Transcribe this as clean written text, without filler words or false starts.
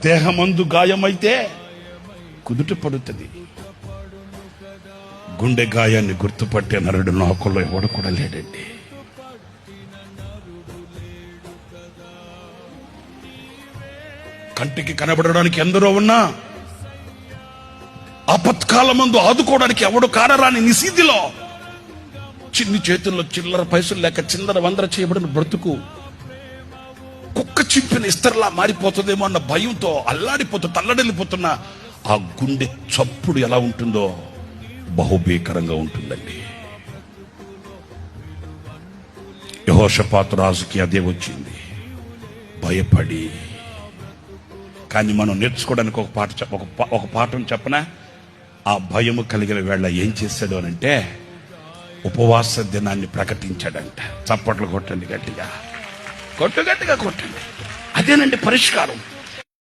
దేహమందు గాయమైతే కుదుట పడుతుంది. గుండె గాయాన్ని గుర్తుపట్టే నరుడు లోకంలో ఎవడు కూడా లేడండి. కంటికి కనబడడానికి ఎందరో ఉన్నా ఆపత్కాలమందు ఆదుకోవడానికి ఎవడు కానరాని నిశీధిలో చిన్ని చేతుల్లో చిల్లర పైసలు లేక చిందర వందర చేయబడిన బ్రతుకు కుక్క చింపిన ఇస్తర్లా మారిపోతుందేమో అన్న భయంతో అల్లాడిపోతూ తల్లడిల్లిపోతున్న ఆ గుండె చప్పుడు ఎలా ఉంటుందో బహుభీకరంగా ఉంటుందండి. యెహోషాపాతు రాజుకి అదే వచ్చింది, భయపడి. కానీ మనం నేర్చుకోవడానికి ఒక పాఠం చెప్పనా? ఆ భయము కలిగిన వేళ ఏం చేశాడు అనంటే ఉపవాస దినాన్ని ప్రకటించాడంట. చప్పట్లు కొట్టండి గట్టిగా, గట్టిగా కొట్టండి. అదేనండి పరిష్కారం.